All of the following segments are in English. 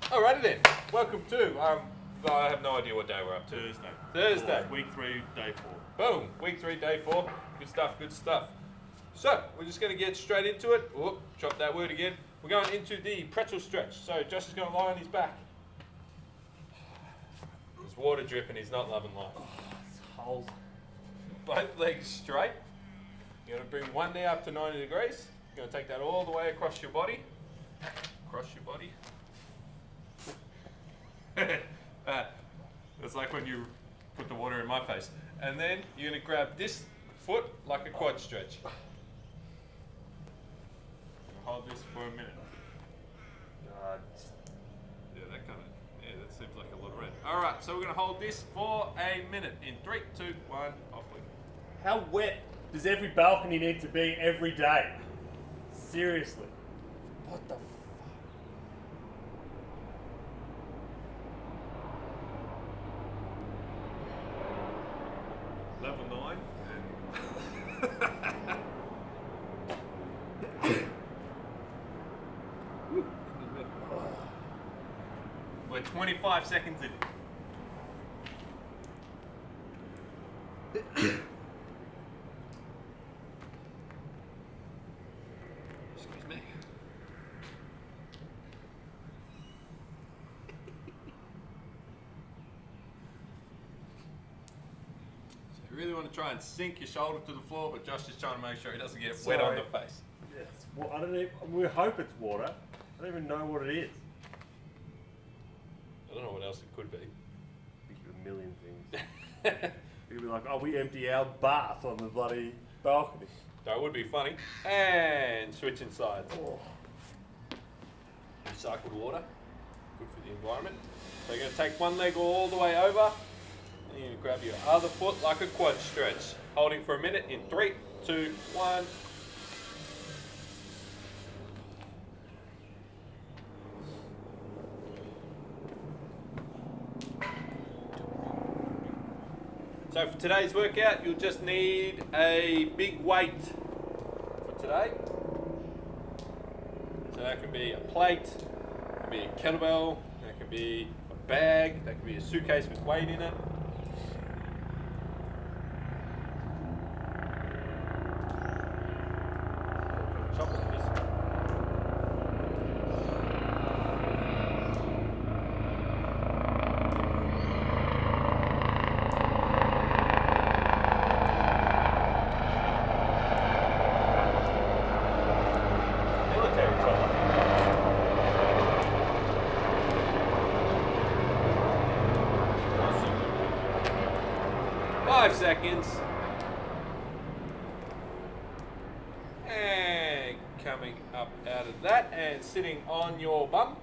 Alrighty then. Welcome to I have no idea what day we're up to. Thursday. Week 3, day 4. Boom. Week 3, day 4. Good stuff. Good stuff. So we're just going to get straight into it. Whoop, drop that word again. We're going into the pretzel stretch. So Josh is going to lie on his back. There's water dripping. He's not loving life. It's holes. Both legs straight. You're going to bring one knee up to 90 degrees. You're going to take that all the way across your body. Across your body. It's like when you put the water in my face. And then you're going to grab this foot like a quad stretch. Hold this for a minute. That seems like a lot of red. Alright, so we're going to hold this for a minute. In 3, 2, 1, off we go. How wet does every balcony need to be every day? Seriously. What the f... Level 9. We're 25 seconds in. Excuse me. So you really want to try and sink your shoulder to the floor, but Josh is trying to make sure he doesn't get wet on the face. Yes. Well, I don't even, we hope it's water. I don't even know what it is. I don't know what else it could be. We could do a million things. You'd be like, oh, we empty our bath on the bloody balcony. That would be funny. And switching sides. Oh. Recycled water. Good for the environment. So you're going to take one leg all the way over. And you're going to grab your other foot like a quad stretch. Holding for a minute in 3, 2, 1. So for today's workout, you'll just need a big weight for today. So that can be a plate, that can be a kettlebell, that can be a bag, that can be a suitcase with weight in it. Chocolate biscuit. Military chocolate. Awesome. 5 seconds. And coming up out of that and sitting on your bum.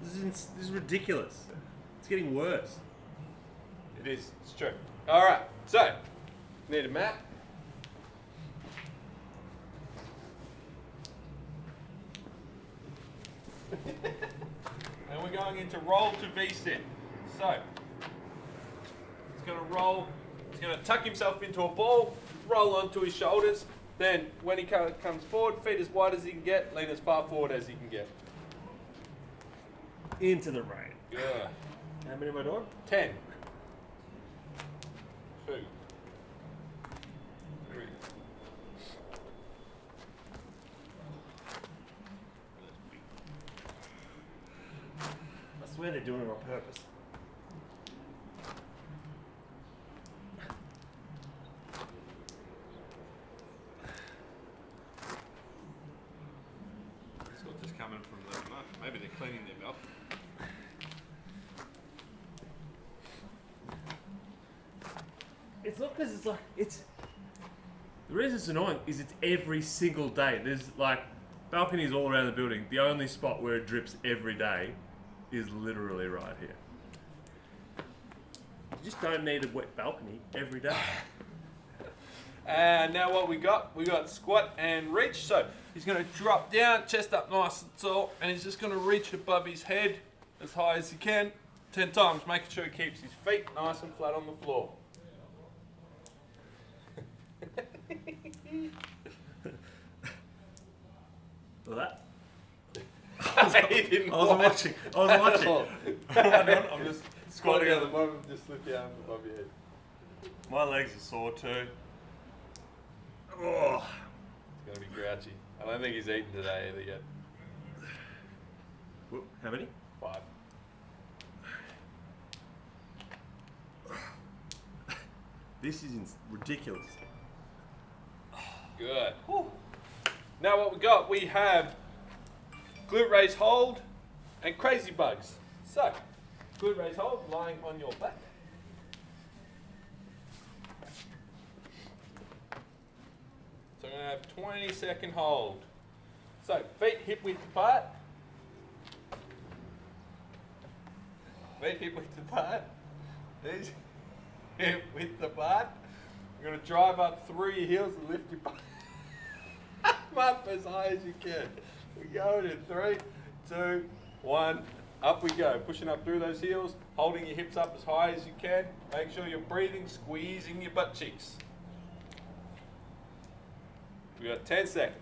This is ridiculous. It's getting worse. It is, it's true. Alright, so, need a mat. And we're going into roll to V-sit. So, he's going to roll, he's going to tuck himself into a ball, roll onto his shoulders, then when he comes forward, feet as wide as he can get, lean as far forward as he can get. Into the rain. Yeah. How many am I doing? 10. 2. 3. I swear they're doing it on purpose. It's not just coming from the maybe they're cleaning their belt. It's not because it's like, it's... The reason it's annoying is it's every single day. There's like balconies all around the building. The only spot where it drips every day is literally right here. You just don't need a wet balcony every day. And now what we got squat and reach. So he's going to drop down, chest up nice and tall, and he's just going to reach above his head as high as he can 10 times, making sure he keeps his feet nice and flat on the floor. He didn't I wasn't watching. I wasn't watching. Hang on, I'm just squatting Squatting on at the moment, just lift your arms above your head. My legs are sore too. Oh. It's gonna be grouchy. I don't think he's eaten today either yet. Whoop, how many? 5. This is ridiculous. Good. Now what we got? We have glute raise hold and crazy bugs. So, glute raise hold, lying on your back. So I'm going to have 20-second hold. So, feet hip width apart. Feet hip width apart. Knees hip width apart. You're going to drive up through your heels and lift your butt up as high as you can. We go in 3, 2, 1. Up we go. Pushing up through those heels, holding your hips up as high as you can. Make sure you're breathing, squeezing your butt cheeks. We got 10 seconds.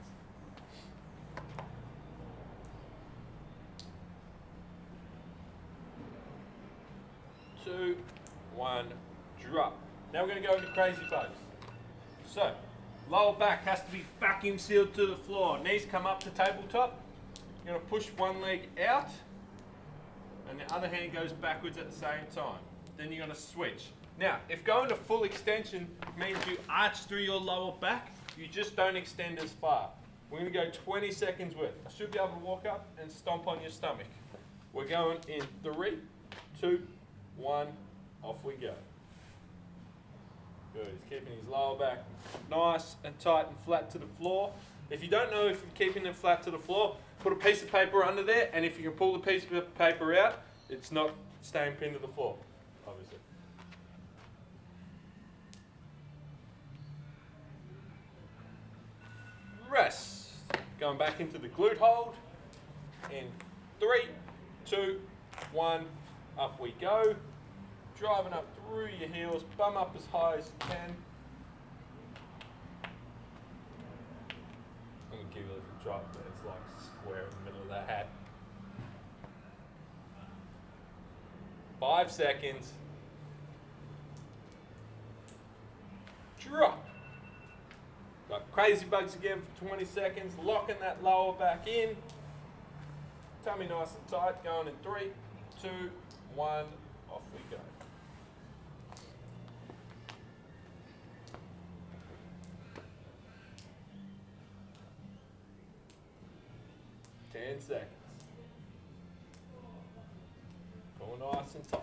2, 1, drop. Now we're going to go into crazy bugs. So, lower back has to be vacuum sealed to the floor. Knees come up to tabletop. You're going to push one leg out, and the other hand goes backwards at the same time. Then you're going to switch. Now, if going to full extension means you arch through your lower back, you just don't extend as far. We're going to go 20 seconds worth. I should be able to walk up and stomp on your stomach. We're going in 3, 2, 1, off we go. Good, he's keeping his lower back nice and tight and flat to the floor. If you don't know if you're keeping it flat to the floor, put a piece of paper under there, and if you can pull the piece of paper out, it's not staying pinned to the floor, obviously. Rest. Going back into the glute hold. In 3, 2, 1, up we go. Driving up through your heels, bum up as high as you can. I'm going to give you a little drop, but it's like square in the middle of that hat. 5 seconds. Drop. Got crazy bugs again for 20 seconds, locking that lower back in. Tummy nice and tight, going in 3, 2, 1, off we go. Seconds. Going nice and tight.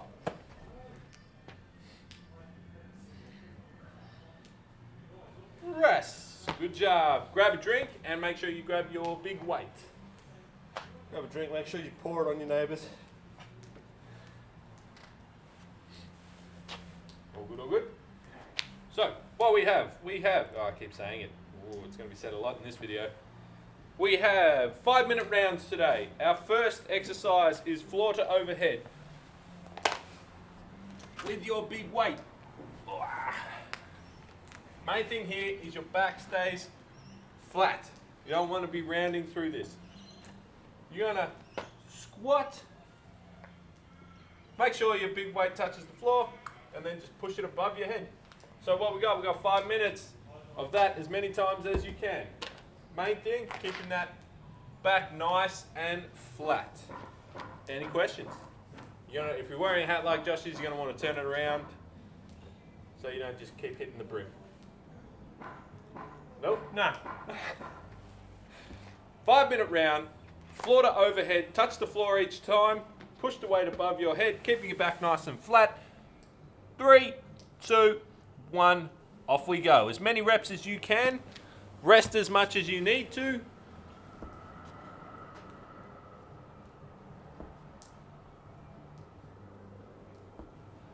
Rest. Good job. Grab a drink and make sure you grab your big weight. Grab a drink, make sure you pour it on your neighbours. All good, all good. So, what we have, oh, I keep saying it. Ooh, it's going to be said a lot in this video. We have 5-minute rounds today. Our first exercise is floor to overhead with your big weight. Main thing here is your back stays flat. You don't want to be rounding through this. You're going to squat. Make sure your big weight touches the floor and then just push it above your head. So what we got 5 minutes of that as many times as you can. Main thing, keeping that back nice and flat. Any questions? If you're wearing a hat like Josh is, you're going to want to turn it around so you don't just keep hitting the brim. Nope. Nah. 5-minute round, floor to overhead, touch the floor each time, push the weight above your head, keeping your back nice and flat. 3, 2, 1, off we go. As many reps as you can. Rest as much as you need to.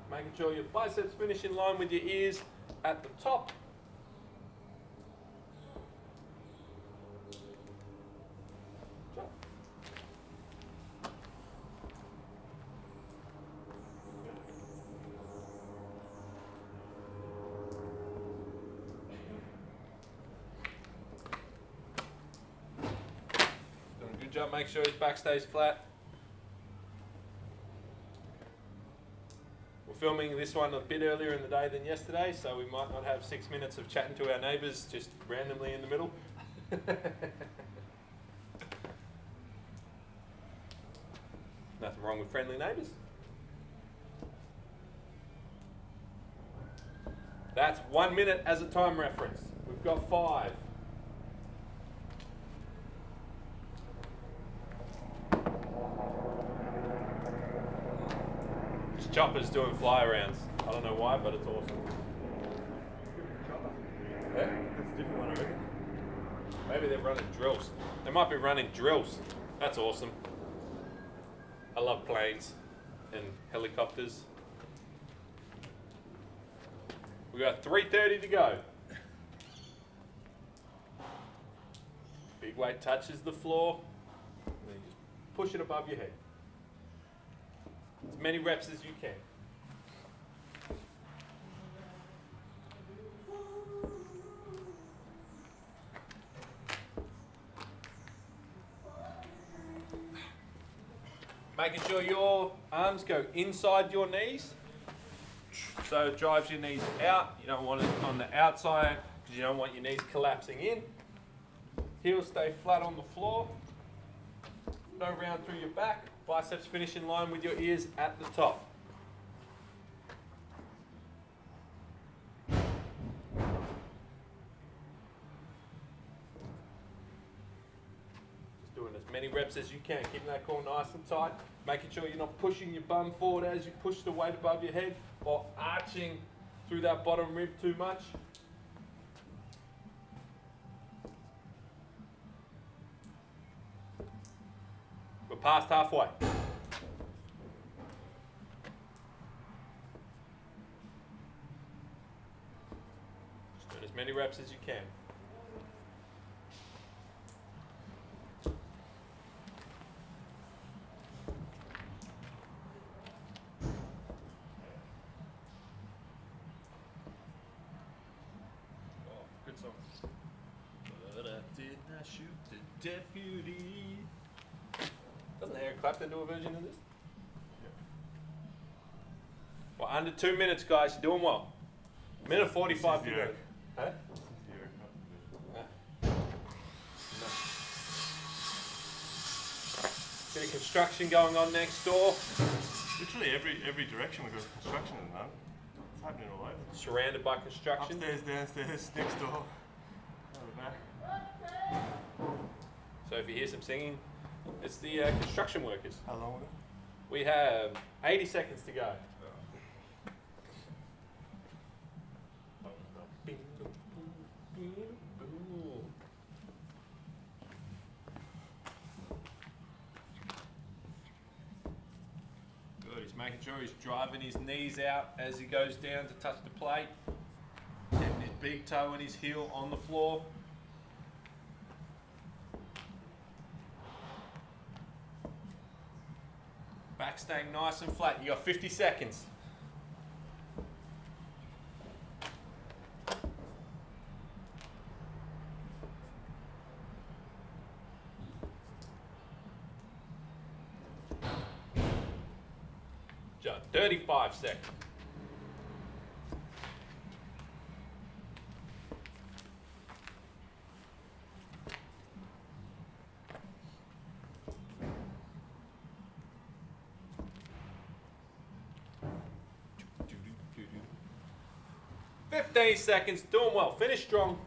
Making sure your biceps finish in line with your ears at the top. Job, make sure his back stays flat. filming this one a bit earlier in the day than yesterday, so we might not have 6 minutes of chatting to our neighbours just randomly in the middle. Nothing wrong with friendly neighbours. That's 1 minute as a time reference. We've got 5. This chopper's doing fly arounds. I don't know why, but it's awesome. Yeah? That's a different one, I reckon. Maybe they're running drills. They might be running drills. That's awesome. I love planes and helicopters. We got 3:30 to go. Big weight touches the floor, and then you just push it above your head. As many reps as you can. Making sure your arms go inside your knees. So it drives your knees out. You don't want it on the outside because you don't want your knees collapsing in. Heels stay flat on the floor. No round through your back. Biceps finish in line with your ears at the top. Just doing as many reps as you can. Keeping that core nice and tight. Making sure you're not pushing your bum forward as you push the weight above your head or arching through that bottom rib too much. We're past halfway. Just doing as many reps as you can. Oh, good song. But I did not shoot the deputy. Doesn't Eric Clapton do a version of this? Yep. Well, under 2 minutes, guys. You're doing well. Minute 45 to This is go. Eric. Huh? Bit of construction going on next door. Literally every direction we've got construction at the moment. It's happening all over. Surrounded by construction. Upstairs, downstairs, next door. Over the back. So if you hear some singing, it's the construction workers. How long was it? We have 80 seconds to go. Good, he's making sure he's driving his knees out as he goes down to touch the plate. Getting his big toe and his heel on the floor. Back staying nice and flat. You got 50 seconds. Just 35 seconds. $15 seconds, doing well. Finish strong.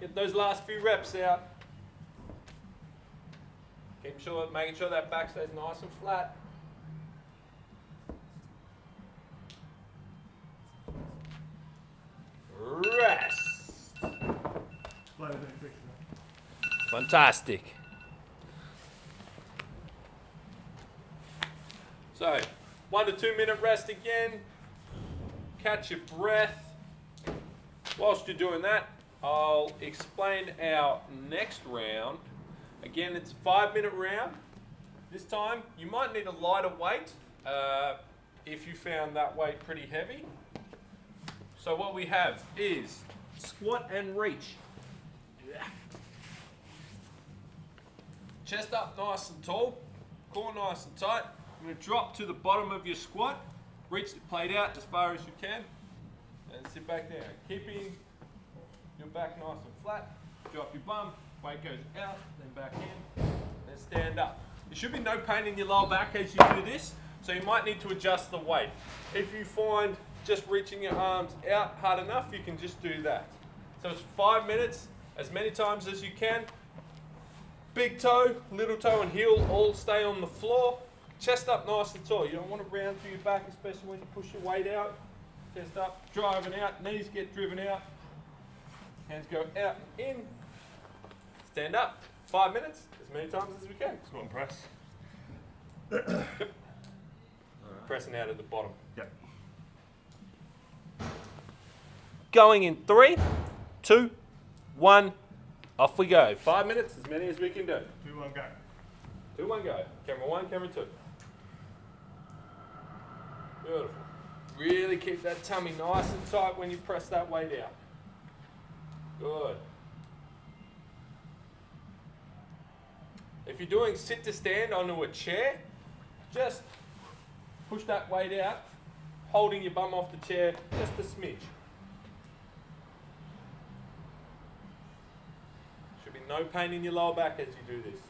Get those last few reps out. Making sure that back stays nice and flat. Rest. Fantastic. So, 1 to 2 minute rest again. Catch your breath. Whilst you're doing that, I'll explain our next round. Again, it's a 5-minute round. This time, you might need a lighter weight if you found that weight pretty heavy. So what we have is squat and reach. Chest up nice and tall, core nice and tight. I'm going to drop to the bottom of your squat reach the plate out as far as you can, and sit back down. Keeping your back nice and flat. Drop your bum, weight goes out, then back in, then stand up. There should be no pain in your lower back as you do this, so you might need to adjust the weight. If you find just reaching your arms out hard enough, you can just do that. So it's 5 minutes, as many times as you can. Big toe, little toe and heel all stay on the floor. Chest up nice and tall. You don't want to round through your back, especially when you push your weight out. Chest up, driving out, knees get driven out. Hands go out and in. Stand up. 5 minutes, as many times as we can. Squat and press. Pressing out at the bottom. Yep. Going in 3, 2, 1. Off we go. 5 minutes, as many as we can do. 2, 1, go. 2, 1, go. Camera 1, camera 2. Beautiful. Really keep that tummy nice and tight when you press that weight out. Good. If you're doing sit to stand onto a chair, just push that weight out, holding your bum off the chair just a smidge. Should be no pain in your lower back as you do this.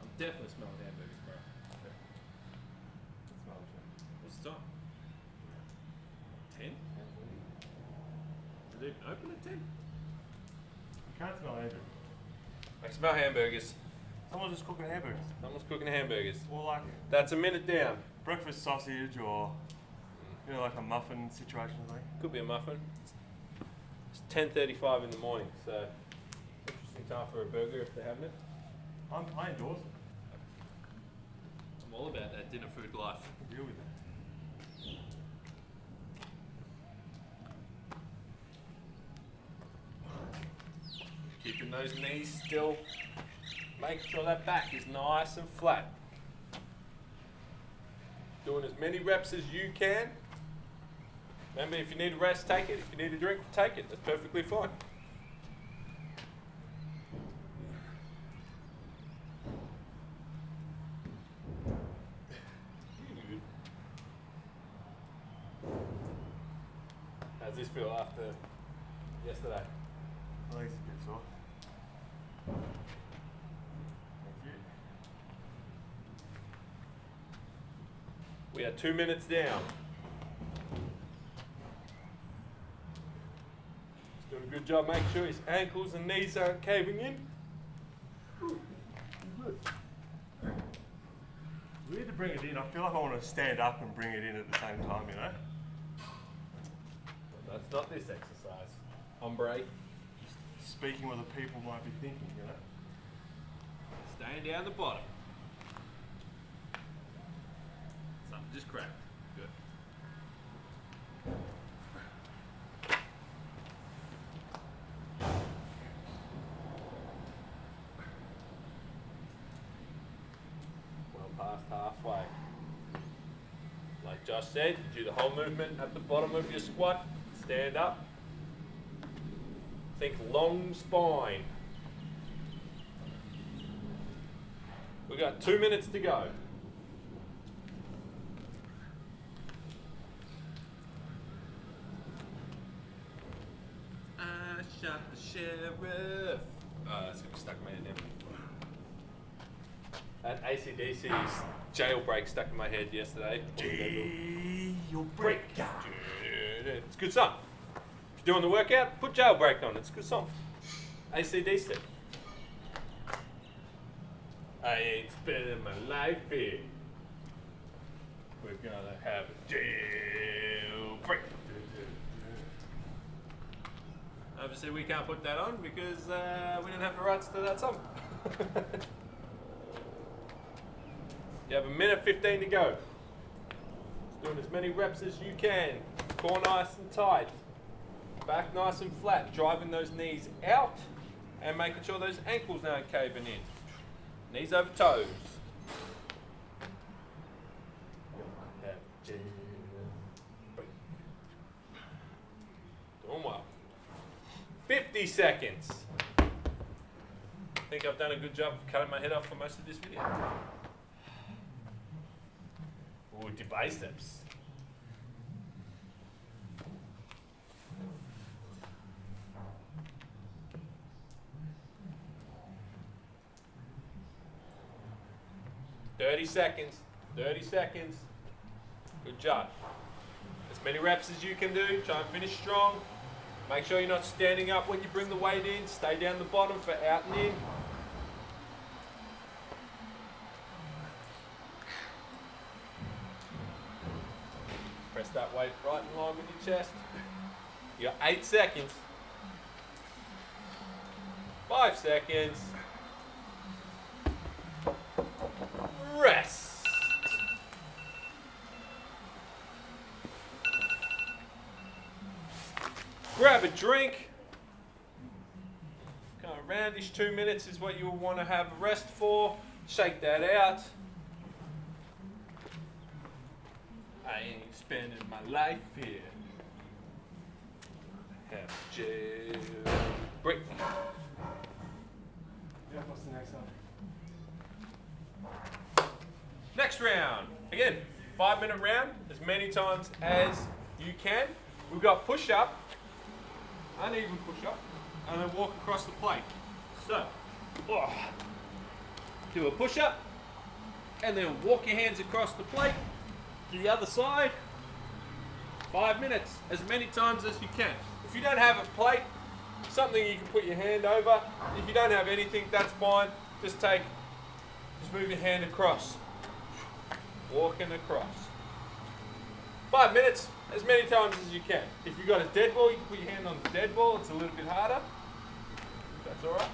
I'm definitely smelling hamburgers, bro. What's the time? 10? Did it open at 10? You can't smell hamburgers. I smell hamburgers. Someone's just cooking hamburgers. Someone's cooking hamburgers. Or like That's a minute down. breakfast sausage or, you know, like a muffin situation or something. Could be a muffin. It's 10:35 in the morning, so interesting time for a burger if they're having it. I endorse it. I'm all about that dinner food life. I deal with it. Keeping those knees still. Making sure that back is nice and flat. Doing as many reps as you can. Remember, if you need a rest, take it. If you need a drink, take it. That's perfectly fine. How's this feel after yesterday? I think it's a bit sore. Thank you. We are 2 minutes down. He's doing a good job. Make sure his ankles and knees aren't caving in. Weird to bring it in. I feel like I want to stand up and bring it in at the same time, you know? That's not this exercise. Hombre. Speaking what the people might be thinking, you know? Staying down the bottom. Something just cracked. Good. Well past halfway. Like Josh said, you do the whole movement at the bottom of your squat. Stand up. Think long spine. We've got 2 minutes to go. I shot the sheriff. That's gonna be stuck in my head now. That AC/DC's Jailbreak stuck in my head yesterday. Jailbreak. It's a good song. If you're doing the workout, put Jailbreak on. It's a good song. AC/DC. I ain't spending my life here. We're gonna have a jailbreak. Obviously, we can't put that on because we don't have the rights to that song. You have 1:15 to go. Just doing as many reps as you can. Core nice and tight. Back nice and flat. Driving those knees out and making sure those ankles aren't caving in. Knees over toes. Doing well. 50 seconds. I think I've done a good job of cutting my head off for most of this video. Ooh, the biceps. "30 seconds. 30 seconds. Good job. As many reps as you can do. Try and finish strong. Make sure you're not standing up when you bring the weight in. Stay down the bottom for out and in. Press that weight right in line with your chest. You got 8 seconds. 5 seconds. Rest. Grab a drink. Kind of roundish 2 minutes is what you'll want to have a rest for. Shake that out. I ain't spending my life here. Have a jail break. Yeah, what's the next one? Next round. Again, 5-minute round, as many times as you can. We've got push up, uneven push up, and then walk across the plate. So, do a push up, and then walk your hands across the plate to the other side. 5 minutes, as many times as you can. If you don't have a plate, something you can put your hand over. If you don't have anything, that's fine. Just move your hand across. Walking across. 5 minutes, as many times as you can. If you've got a dead ball, you can put your hand on the dead ball. It's a little bit harder. That's all right.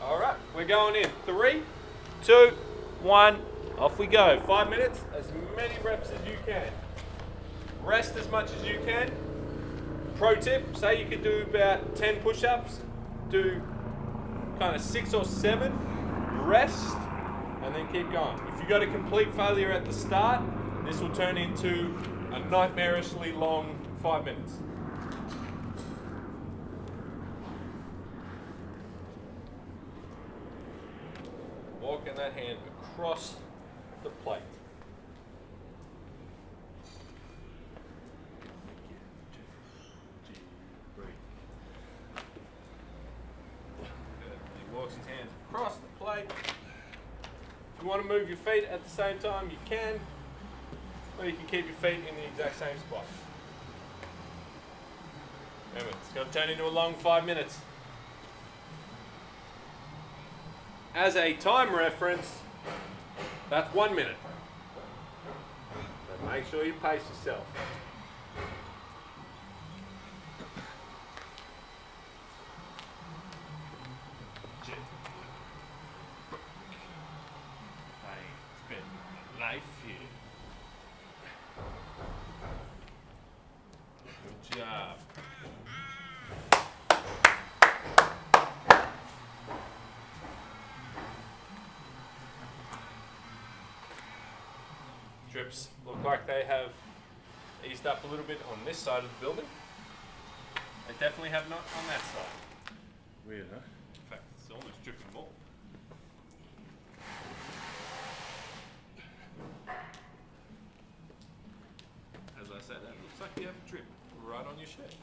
All right, we're going in. 3, 2, 1, off we go. 5 minutes, as many reps as you can. Rest as much as you can. Pro tip, say you could do about 10 push-ups, do kind of 6 or 7, rest, and then keep going. If you got a complete failure at the start, this will turn into a nightmarishly long 5 minutes. Walking that hand across the plate. He walks his hands across the plate. If you want to move your feet at the same time, you can. Or you can keep your feet in the exact same spot. Remember, it's going to turn into a long 5 minutes. As a time reference, that's 1 minute. So make sure you pace yourself. I spend my life here. Good job. Drips look like they have eased up a little bit on this side of the building. They definitely have not on that side. Weird, huh? In fact, it's almost dripping more. As I said, that looks like you have a drip right on your shirt.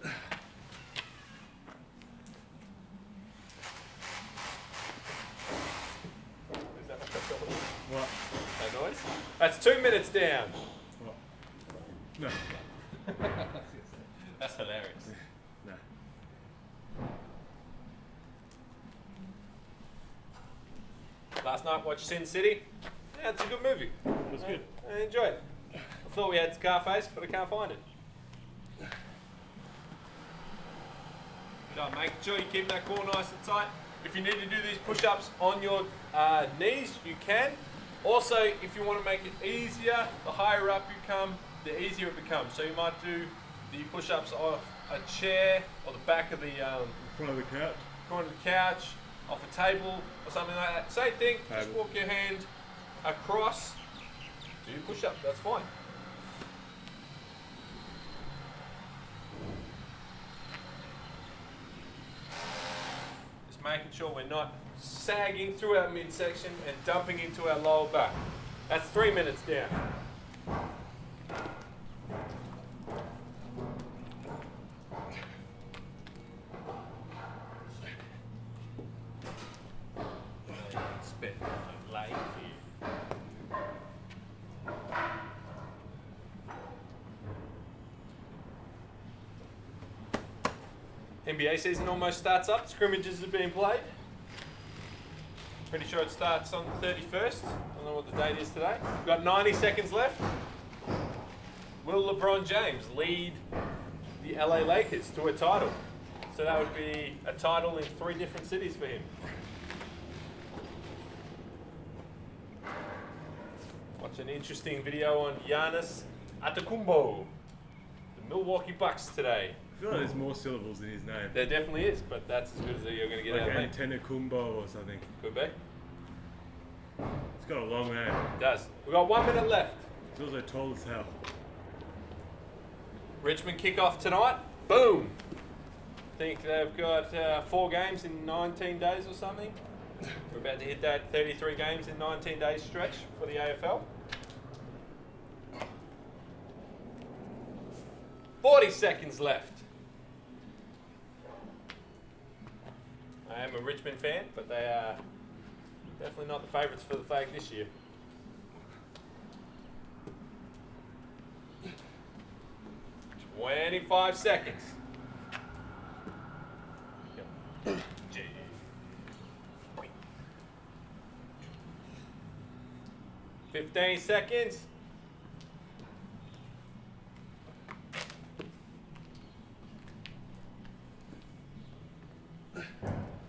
Is that What? that noise? That's 2 minutes down. What? No. That's hilarious. No. Last night watched Sin City. Yeah, it's a good movie. It was good. I enjoyed it. I thought we had Scarface, but I can't find it. So make sure you keep that core nice and tight. If you need to do these push-ups on your knees, you can. Also, if you want to make it easier, the higher up you come, the easier it becomes. So you might do the push-ups off a chair or the back of the In front of the couch. corner of the couch, off a table or something like that. Same thing, just Table. walk your hand across, do your push-up, that's fine. Just making sure we're not sagging through our midsection and dumping into our lower back. That's 3 minutes down. Spit life here. NBA season almost starts up. Scrimmages are being played. Pretty sure it starts on the 31st. I don't know what the date is today. We've got 90 seconds left. Will LeBron James lead the LA Lakers to a title? So that would be a title in 3 different cities for him. Watch an interesting video on Giannis Antetokounmpo, the Milwaukee Bucks today. I feel like there's more syllables in his name. There definitely is, but that's as good as you're going to get Like out of me. Antetokounmpo or something. Could be. It's got a long name. It does. We've got 1 minute left. It's also tall as hell. Richmond kickoff tonight. Boom. Think they've got 4 games in 19 days or something. We're about to hit that 33 games in 19 days stretch for the AFL. 40 seconds left. I am a Richmond fan, but they are definitely not the favourites for the flag this year. "25 seconds. Yep. 15 seconds.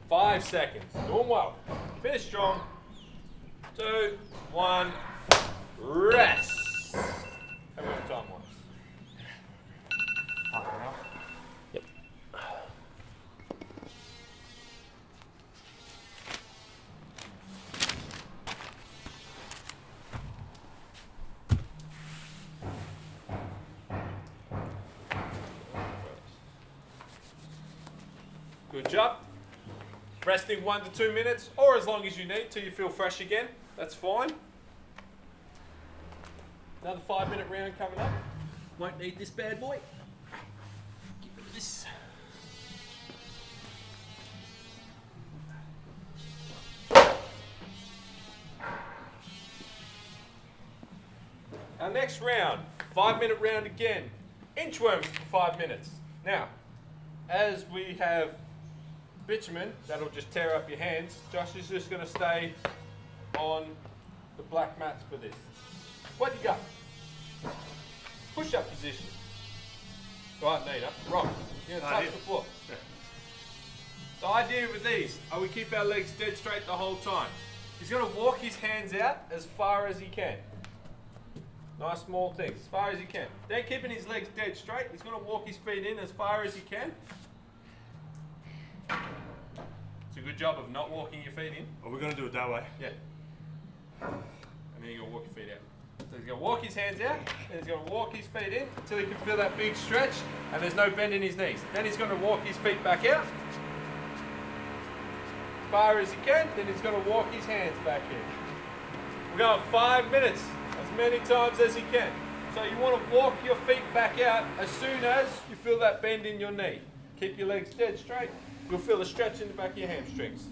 5 seconds. Doing well. Finish strong. 2, 1. Rest. How many time was? Half an hour. Yep. Good job. Resting 1 to 2 minutes, or as long as you need till you feel fresh again. That's fine. Another 5-minute round coming up. Won't need this bad boy. Get rid of this. Our next round, 5-minute round again. Inchworms for 5 minutes. Now, as we have bitumen, that'll just tear up your hands. Josh is just going to stay on the black mats for this. What you got? Push-up position. Right, Nita. Rock. You're going to touch the floor. The idea with these are we keep our legs dead straight the whole time. He's going to walk his hands out as far as he can. Nice small things, as far as he can. Then keeping his legs dead straight, he's going to walk his feet in as far as he can. It's a good job of not walking your feet in. Are we going to do it that way? Yeah. And then you're going to walk your feet out. So he's going to walk his hands out, and he's going to walk his feet in until he can feel that big stretch, and there's no bend in his knees. Then he's going to walk his feet back out as far as he can, then he's going to walk his hands back in. We're going 5 minutes, as many times as he can. So you want to walk your feet back out as soon as you feel that bend in your knee. Keep your legs dead straight. You'll feel a stretch in the back of your hamstrings.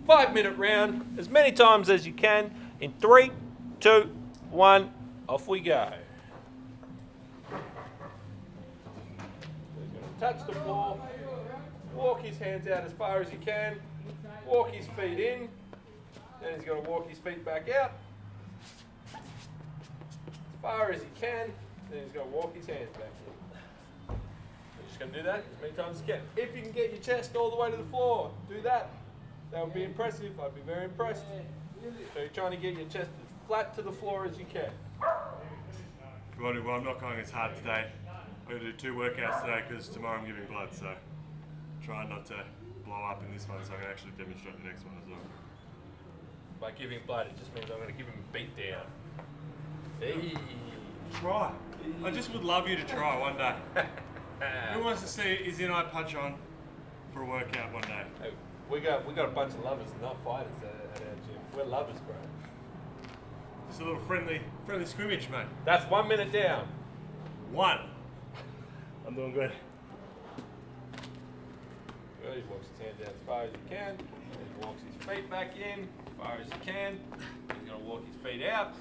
5-minute round, as many times as you can. In 3, 2, 1, off we go. He's going to touch the floor, walk his hands out as far as he can, walk his feet in, then he's going to walk his feet back out as far as he can, then he's going to walk his hands back in. You're just going to do that as many times as you can. If you can get your chest all the way to the floor, do that. That would be impressive. I'd be very impressed. So you're trying to get your chest as flat to the floor as you can. Well, I'm not going as hard today. I'm going to do 2 workouts today because tomorrow I'm giving blood, so trying not to blow up in this one so I can actually demonstrate the next one as well. By giving blood, it just means I'm going to give him a beat down. Hey. Try. I just would love you to try one day. Who wants to see Izzy and I punch on for a workout one day? Oh, We got a bunch of lovers, not fighters at our gym. We're lovers, bro. Just a little friendly scrimmage, mate. That's 1 minute down. 1. I'm doing good. Good. He walks his hand down as far as he can. He walks his feet back in as far as he can. He's gonna walk his feet out.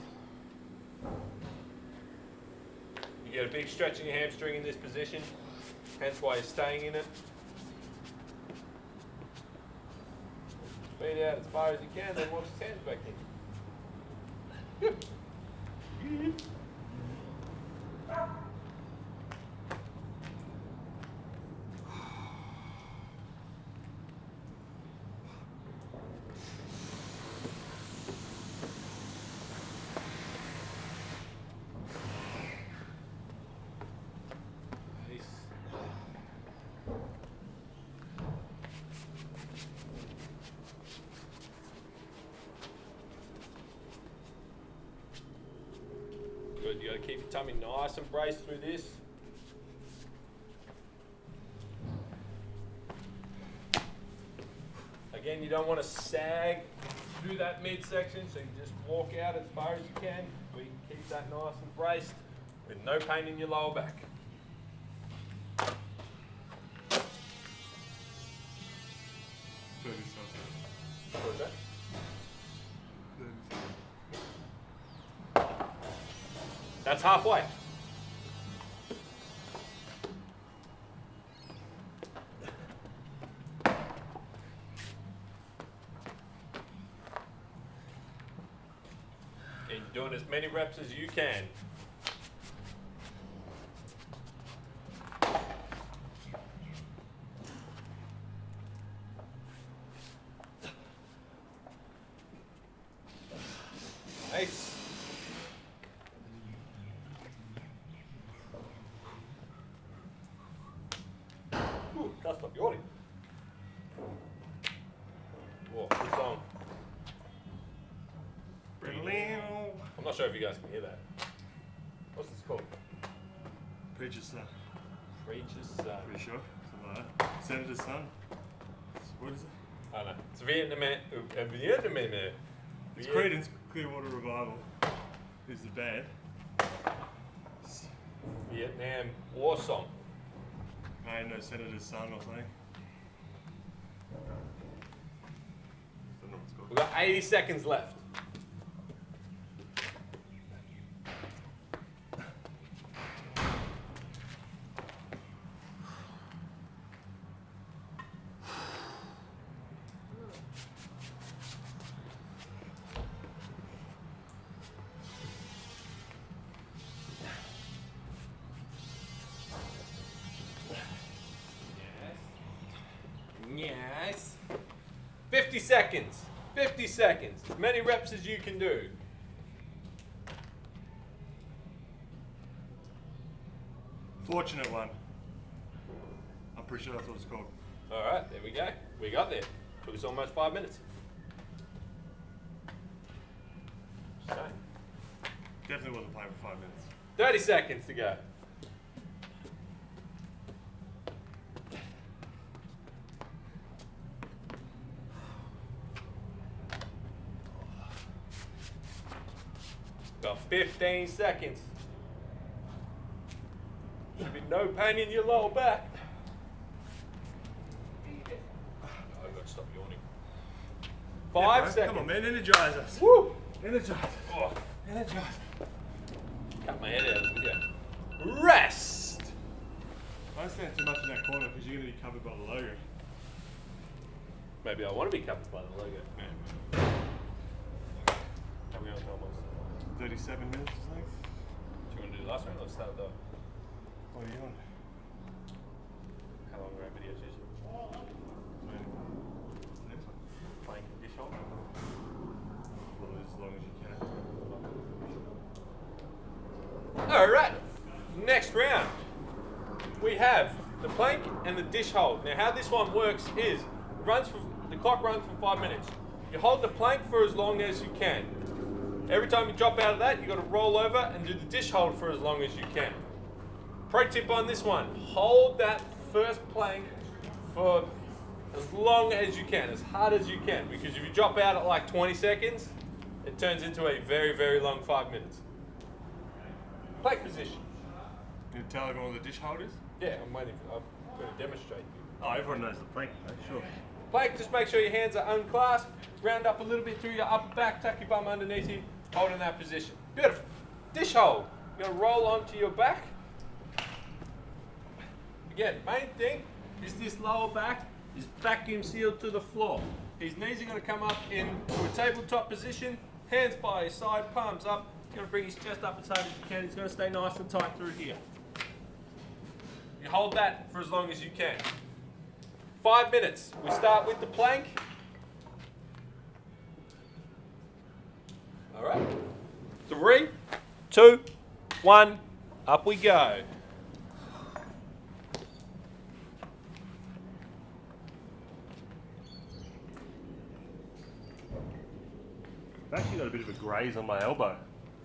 You get a big stretch in your hamstring in this position, hence why you're staying in it. Feet out as far as he can, then walks his hands back in. Good. Nice. Good, you gotta keep your tummy nice and braced through this. Again, you don't want to sag through that midsection, so you just walk out as far as you can, so you can keep that nice and braced with no pain in your lower back. 30 something. What was that? 30 something. That's halfway. And you're doing as many reps as you can. Nice. Ooh, can't stop yawning. Whoa, good song. I'm not sure if you guys can hear that. What's this called? Preacher's son. Preacher's Son. Pretty sure. Something like that. Senator's son. What is it? I don't know. It's Vietnamese. It's Creedence Clearwater Revival. Is the band. Vietnam war song. I know Senator's son or something. Don't know what it's called. We've got 80 seconds left. Yes. 50 seconds. 50 seconds. As many reps as you can do. Fortunate one. I'm pretty sure that's what it's called. Alright, there we go. We got there. Took us almost 5 minutes. So, Definitely wasn't playing for 5 minutes. 30 seconds to go. Got 15 seconds. Should be no pain in your lower back. Oh, I've got to stop yawning. 5 bro, seconds. Come on, man. Energize us. Woo! Energize. Oh, Energize. cut my head out of the video. Rest! Don't stand too much in that corner because you're going to be covered by the logo. Maybe I want to be covered by the logo. How we on almost? 37 minutes or something. Do you want to do the last round or start with the What are you on? how long are our videos usually? Next one. Playing dish hole? Well, as long as you can. Alright, next round. We have the plank and the dish hold. Now how this one works is the clock runs for 5 minutes. You hold the plank for as long as you can. Every time you drop out of that, you got to roll over and do the dish hold for as long as you can. Pro tip on this one, hold that first plank for as long as you can, as hard as you can, because if you drop out at like 20 seconds, it turns into a very, very long 5 minutes. Plank position. You tell everyone the dish holders? Yeah, I'm waiting. I'm going to demonstrate. Oh, everyone knows the plank, though, sure. Plank, just make sure your hands are unclasped. Round up a little bit through your upper back, tuck your bum underneath you, hold in that position. Beautiful. Dish hold. You're going to roll onto your back. Again, main thing is this lower back is vacuum sealed to the floor. His knees are going to come up into a tabletop position, hands by his side, palms up. He's going to bring his chest up as hard as you can. He's going to stay nice and tight through here. You hold that for as long as you can. 5 minutes. We start with the plank. All right. 3, 2, 1. Up we go. I've actually got a bit of a graze on my elbow.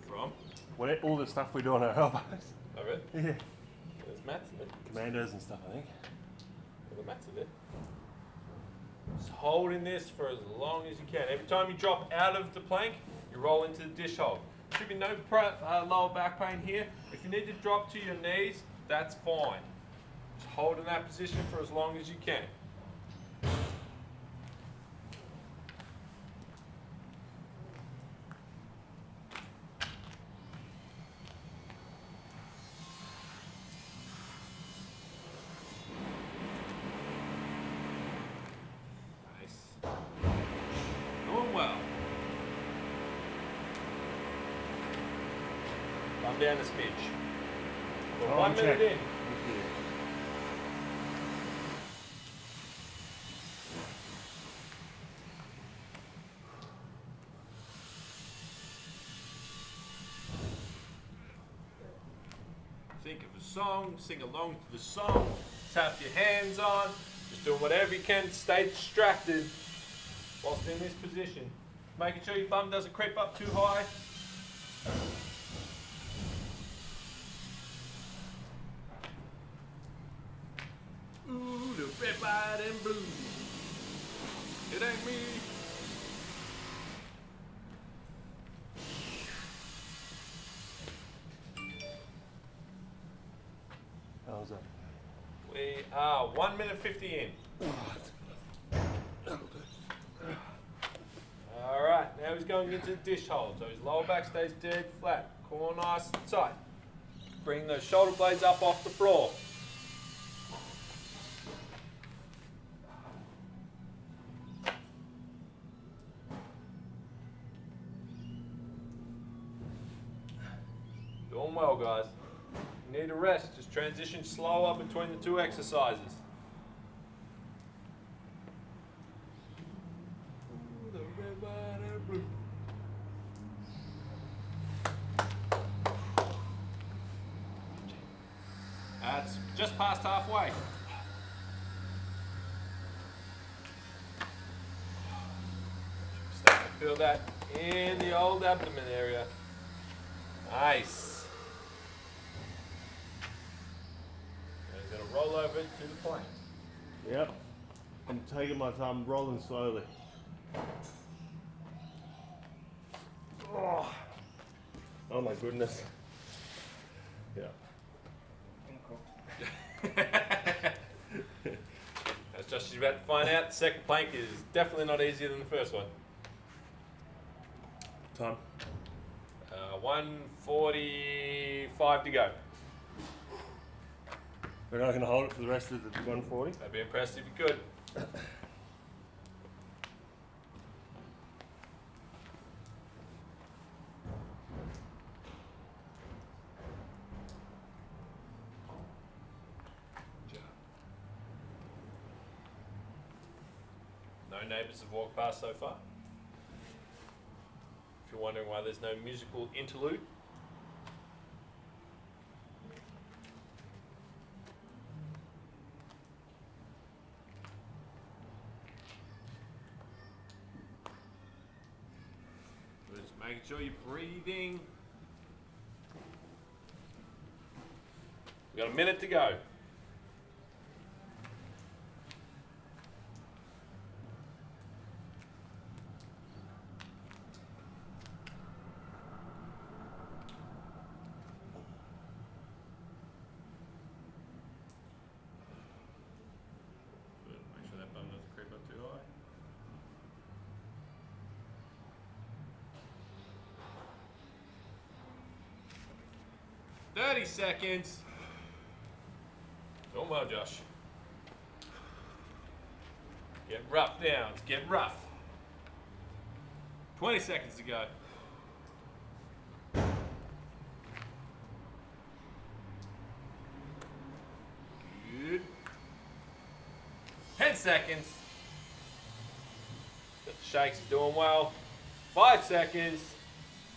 From? All the stuff we do on our elbows. Oh, really? Yeah. There's mats in there. Commandos and stuff, I think. The mats are there. Just holding this for as long as you can. Every time you drop out of the plank, you roll into the dish hold. Should be no lower back pain here. If you need to drop to your knees, that's fine. Just hold in that position for as long as you can. Doing well. I'm down a smidge. We're 1 minute in. Think of a song, sing along to the song, tap your hands on, just doing whatever you can to stay distracted whilst in this position. Making sure your bum doesn't creep up too high. Ooh, the red, white, and blue. It ain't me. How's that? We are 1 minute 50 in. All right, now he's going into the dish hold. So his lower back stays dead flat. Core nice and tight. Bring those shoulder blades up off the floor. Doing well, guys. You need a rest. Just transition slower between the two exercises. Ooh, the red, white, and blue. That's just past halfway. Starting to feel that in the old abdomen area. Nice. Now he's going to roll over to the plank. Yep. I'm taking my time, rolling slowly. Oh my goodness. Yeah. As Josh is about to find out, the second plank is definitely not easier than the first one. Time. 1:45 to go. We're not going to hold it for the rest of the 140. That'd be impressed if you could. No neighbours have walked past so far. If you're wondering why there's no musical interlude. We're just making sure you're breathing. We've got a minute to go. 30 seconds. Doing well, Josh. Get rough now. It's get rough. 20 seconds to go. Good. 10 seconds. Got the shakes, is doing well. 5 seconds.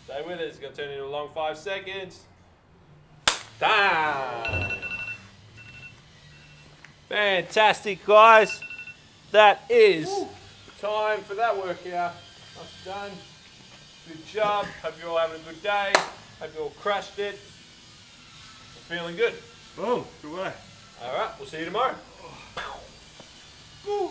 Stay with it, it's gonna turn into a long 5 seconds. Time. Fantastic, guys. That is time for that workout. That's done. Good job. Hope you're all having a good day. Hope you all crushed it. Feeling good. Boom. Good way. All right, we'll see you tomorrow. Woo.